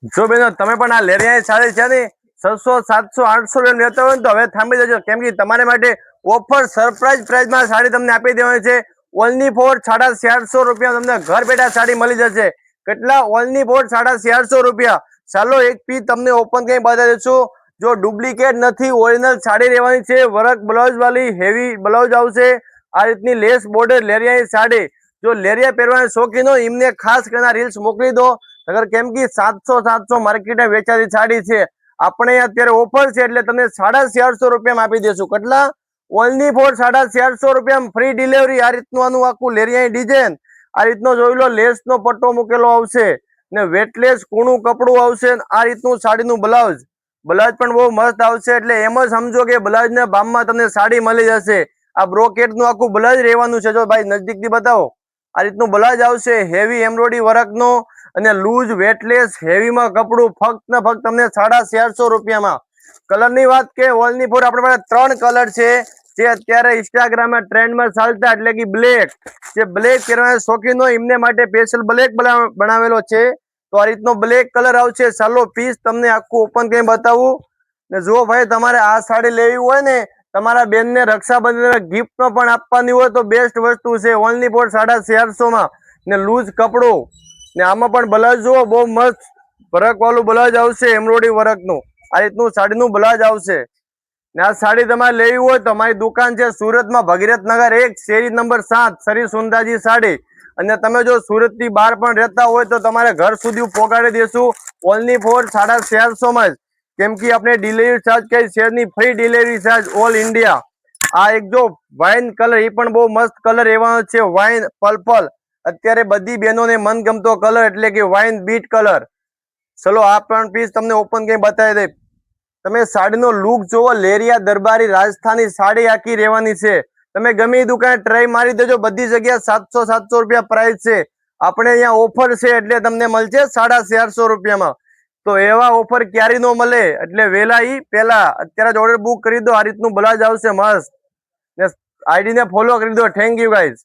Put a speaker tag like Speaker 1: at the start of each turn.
Speaker 1: જો બેનો તમે પણ આ લેરિયાની સાડી છે ને 600 700 800 રૂપિયા લેતા હોય ને તો હવે થાંભી જજો, કેમ કે તમારા માટે ઓફર સરપ્રાઈઝ પ્રાઇઝમાં સાડી તમને આપી દેવાની છે. ઓનલી ફોર 450 રૂપિયા તમને ઘર બેઠા સાડી મળી જશે. કેટલા? ઓનલી ફોર 450 રૂપિયા. ચાલો એક પીસ તમને ઓપન કરી બતાવી દઈશું. જો ડુપ્લિકેટ નથી, ઓરિજિનલ સાડી રહેવાની છે. વર્ક બ્લાઉઝ વાળી હેવી બ્લાઉઝ આવશે. આ રીતની લેસ બોર્ડર લેરિયાની સાડી. જો લેરિયા પહેરવાના શોખીન હોય એમને ખાસ કરીને રીલ્સ મોકલી દો. અગર કેમ કે 700 માર્કેટે વેચાતી સાડી છે, આપણે અત્યારે ઓફર છે એટલે તમને 450 રૂપિયામાં આપી દેશું. કેટલા? ઓનલી ફોર 450 રૂપિયામાં ફ્રી ડિલિવરી. આ રીતનું આનું આખું લેરિયાની ડિઝાઇન આ રીતનો જોઈ લો, લેસ નો પટ્ટો મૂકેલો આવશે ને વેટલેસ કૂણું કપડું આવશે. આ રીતનું સાડીનું બ્લાઉઝ પણ બહુ મસ્ત આવશે. એટલે એમ જ સમજો કે બ્લાઉઝ ના ભાવમાં તમને સાડી મળી જશે. આ બ્રોકેટ નું આખું બ્લાઉઝ રહેવાનું છે. જો ભાઈ નજદીક થી બતાવો, આ રીતનું બ્લાઉઝ આવશે હેવી એમ્બ્રોઇડરી વર્ક નો અને લૂઝ વેટલેસ હેવીમાં કપડું. ફક્ત ને ફક્ત તમને 450 રૂપિયામાં. કલર ની વાત કે ઓનલી ફોર આપણા પાસે 3 કલર છે જે અત્યારે ઇન્સ્ટાગ્રામમાં ટ્રેન્ડમાં ચાલતા, એટલે કે બ્લેક. જે બ્લેક પહેરવાના શોખીન હોય એમને માટે સ્પેશિયલ બ્લેક બનાવેલો છે. તો આ રીતનો બ્લેક કલર આવશે. ચાલો પીસ તમને આખું ઓપન કરી બતાવું. ને જો ભાઈ તમારે આ સાડી લેવી હોય ને તમારા બેન ને રક્ષાબંધન ગિફ્ટ માં પણ આપવાની હોય તો બેસ્ટ વસ્તુ છે. ઓનલી ફોર 450 માં ને લૂઝ કપડું ને આમાં પણ બ્લાઉઝ જુઓ, બહુ મસ્ત વર્ક વાળું બ્લાઉઝ આવશે એમ્બ્રોઇડરી વર્ક નું. આ રીતનું સાડીનું બ્લાઉઝ આવશે. ને આ સાડી તમારે લેવી હોય તો અમારી દુકાન છે સુરતમાં, ભગીરથ નગર 1, શેરી નંબર 7, શ્રી સુંદાજી સાડી. અને તમે જો સુરત થી બહાર પણ રહેતા હોય તો તમારે ઘર સુધી પહોંચાડી દેશું. ઓનલી ફોર 450 માં જ. કેમ કે આપણે ડિલિવરી ચાર્જ કઈ છે નહીં, free delivery charge all India. આ એક જો વાઇન કલર, એ પણ બહુ મસ્ત કલર રહેવાનો છે. વાઇન પર્પલ અત્યારે બધી બહેનોને મનગમતો કલર, એટલે કે વાઇન બીટ કલર. ચલો આ પણ પીસ તમને ઓપન કરી બતાવી દે. તમે સાડીનો લુક જોવો, લેરિયા દરબારી રાજસ્થાની સાડી આખી રહેવાની છે. તમે ગમે એ દુકાને ટ્રાય મારી દેજો, બધી જગ્યા 700 રૂપિયા પ્રાઇસ છે. આપણે અહીંયા ઓફર છે એટલે તમને મળશે 450 રૂપિયામાં. તો એવા ઓફર ક્યારે નો મળે, એટલે વેલા ઈ પેલા અત્યારે જ ઓર્ડર બુક કરી દો. આ રીતનું બ્લાઉઝ આવશે મસ્ત. આઈડી ને ફોલો કરી દો. Thank you guys.